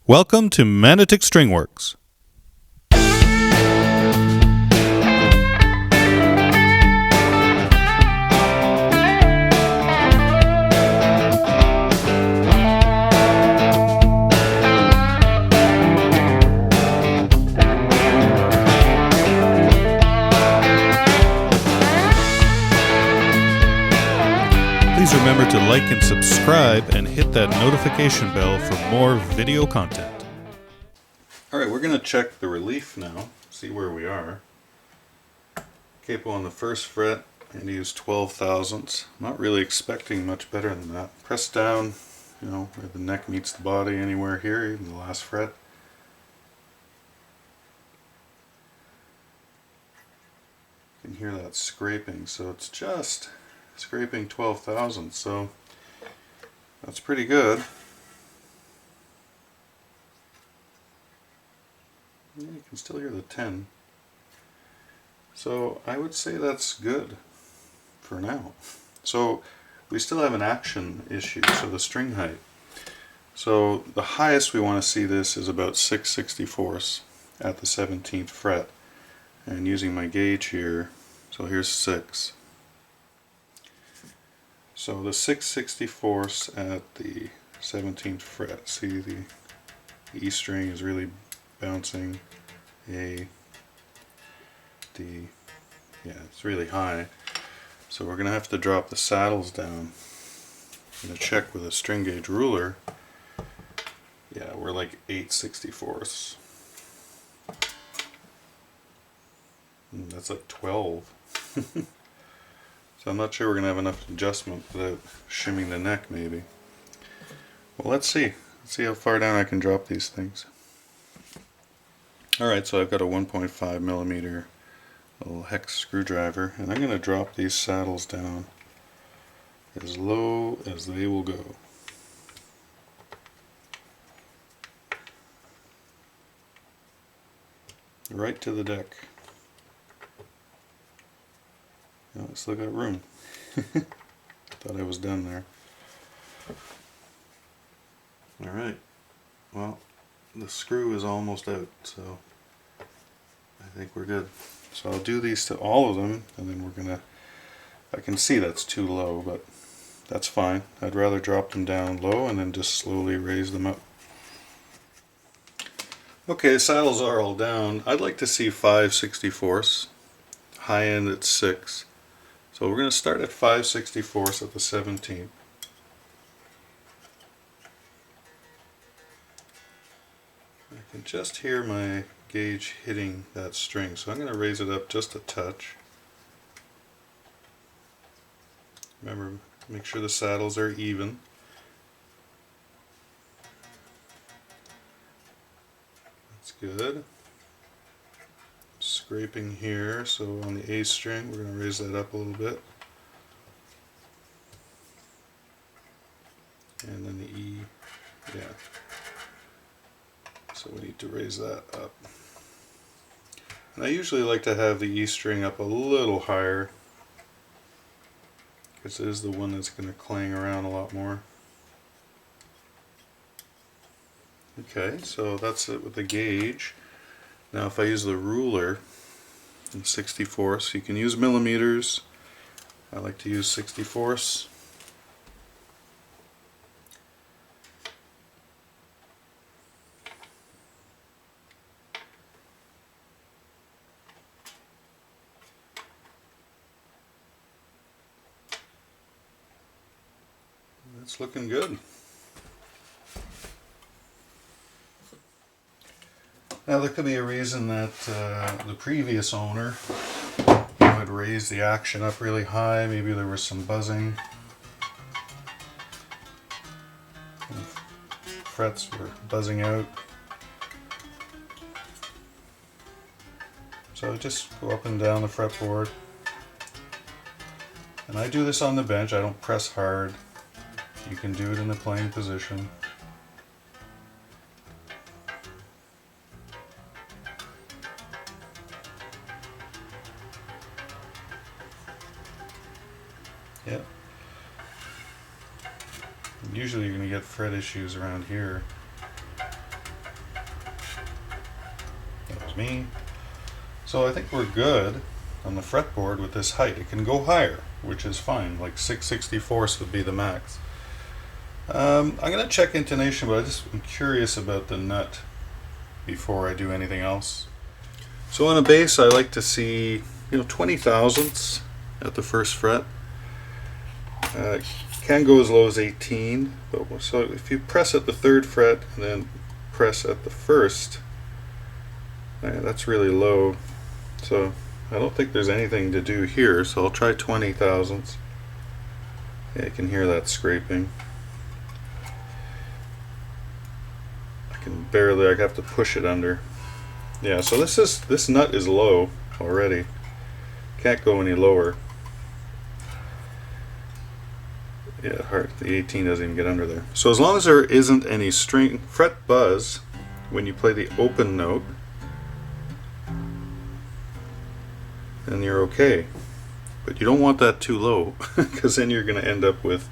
Welcome to Manotick StringWorks. Please remember to like and subscribe and hit that notification bell for more video content. Alright, we're going to check the relief now, see where we are. Capo on the first fret, and use 12 thousandths. Not really expecting much better than that. Press down, where the neck meets the body, anywhere here, even the last fret. You can hear that scraping, so it's just scraping 12 thousandths, so that's pretty good. Yeah, you can still hear the 10. So I would say that's good for now. So we still have an action issue, so the string height. So the highest we want to see this is about 6/64 at the 17th fret. And using my gauge here, so here's 6. So the 6/64 at the 17th fret. See, the E string is really bouncing. A, D, yeah, it's really high. So we're going to have to drop the saddles down. I'm going to check with a string gauge ruler. Yeah, we're like 8/64. That's like 12. So I'm not sure we're going to have enough adjustment without shimming the neck, maybe. Well, let's see. Let's see how far down I can drop these things. Alright, so I've got a 1.5 millimeter little hex screwdriver, and I'm going to drop these saddles down as low as they will go. Right to the deck. Oh, I still got room. Thought I was done there. Alright, well, the screw is almost out, so I think we're good. So I'll do these to all of them, and then we're gonna, I can see that's too low, but that's fine. I'd rather drop them down low and then just slowly raise them up. Okay, saddles are all down. I'd like to see 5/64, high end at 6. So we're going to start at 5/64 at the 17th. I can just hear my gauge hitting that string, so I'm going to raise it up just a touch. Remember, make sure the saddles are even. That's good. Scraping here, so on the A string we're going to raise that up a little bit, and then the E, yeah, so we need to raise that up. And I usually like to have the E string up a little higher because it is the one that's going to clang around a lot more. Okay, so that's it with the gauge. Now if I use the ruler in 64ths, you can use millimeters. I like to use 64ths. That's looking good. Now there could be a reason that the previous owner had raised the action up really high. Maybe there was some buzzing. And frets were buzzing out. So just go up and down the fretboard. And I do this on the bench. I don't press hard. You can do it in the playing position. Yep. Usually you're going to get fret issues around here. excuse me. So I think we're good on the fretboard with this height. It can go higher, which is fine, like 6/64 would be the max. I'm going to check intonation, but I just am curious about the nut before I do anything else. So on a bass, I like to see 20 thousandths at the first fret. Can go as low as 18, but so if you press at the third fret and then press at the first, that's really low. So I don't think there's anything to do here, so I'll try 20 thousandths. Yeah, you can hear that scraping. I have to push it under. Yeah, so this nut is low already. Can't go any lower. Yeah, the 18 doesn't even get under there. So as long as there isn't any string fret buzz when you play the open note, then you're okay. But you don't want that too low, because then you're going to end up with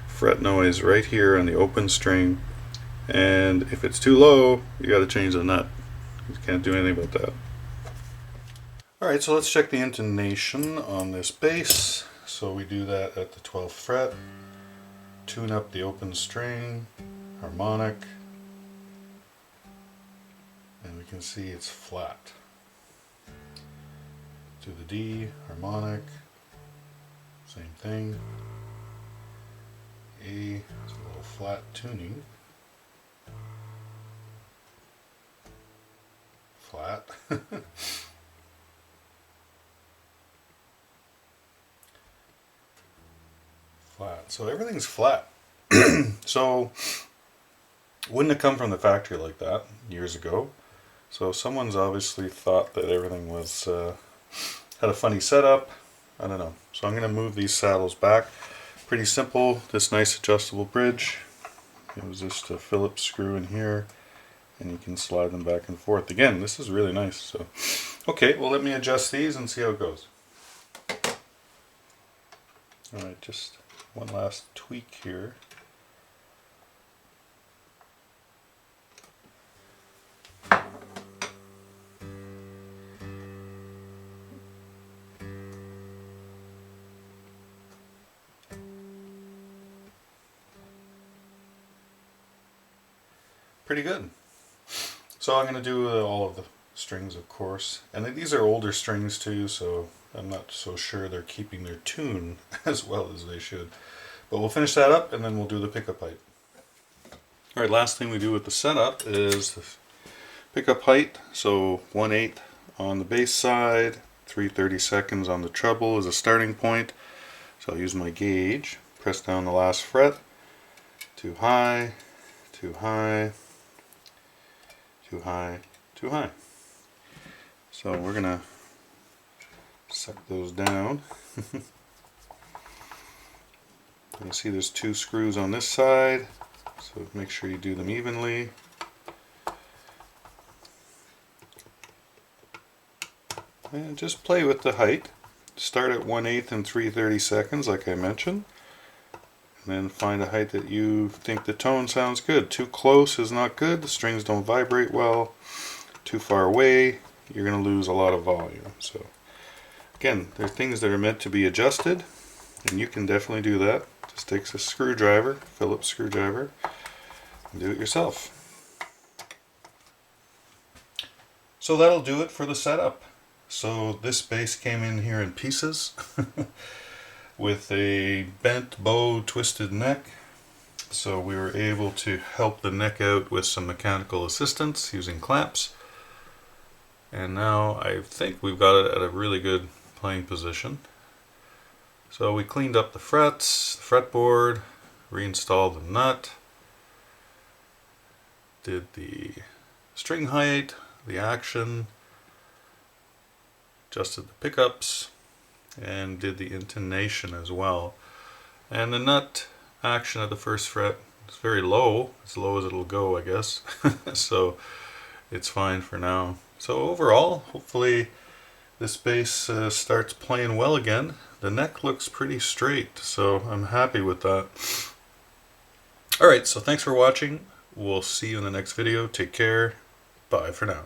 fret noise right here on the open string. And if it's too low, you got to change the nut. You can't do anything about that. Alright, so let's check the intonation on this bass. So we do that at the 12th fret. Tune up the open string, harmonic, and we can see it's flat. Do the D, harmonic, same thing. A, it's a little flat tuning. Flat. Flat. So everything's flat. So wouldn't have come from the factory like that years ago. So someone's obviously thought that everything was had a funny setup. I don't know. So I'm going to move these saddles back. Pretty simple. This nice adjustable bridge. It was just a Phillips screw in here, and you can slide them back and forth. Again, this is really nice. So, okay, well, let me adjust these and see how it goes. All right, just one last tweak here. Pretty good. So I'm going to do all of the strings, of course, and these are older strings too, so I'm not so sure they're keeping their tune as well as they should. But we'll finish that up and then we'll do the pickup height. Alright, last thing we do with the setup is the pickup height. So 1/8 on the bass side, 3/32 on the treble as a starting point. So I'll use my gauge, press down the last fret, too high, too high, too high, too high. So we're going to suck those down. You see there's 2 screws on this side, so make sure you do them evenly. And just play with the height. Start at 1/8 and 3/32 like I mentioned. And then find a height that you think the tone sounds good. Too close is not good, the strings don't vibrate well. Too far away, you're going to lose a lot of volume. So again, there are things that are meant to be adjusted, and you can definitely do that. Just takes a screwdriver, Phillips screwdriver, and do it yourself. So that'll do it for the setup. So this bass came in here in pieces. With a bent bow twisted neck, so we were able to help the neck out with some mechanical assistance using clamps, and now I think we've got it at a really good playing position. So we cleaned up the frets, the fretboard, reinstalled the nut, did the string height, the action, adjusted the pickups, and did the intonation as well. And the nut action at the first fret is very low, as low as it'll go, I guess. So it's fine for now. So overall, hopefully this bass starts playing well again. The neck looks pretty straight, so I'm happy with that. Alright, so thanks for watching. We'll see you in the next video. Take care. Bye for now.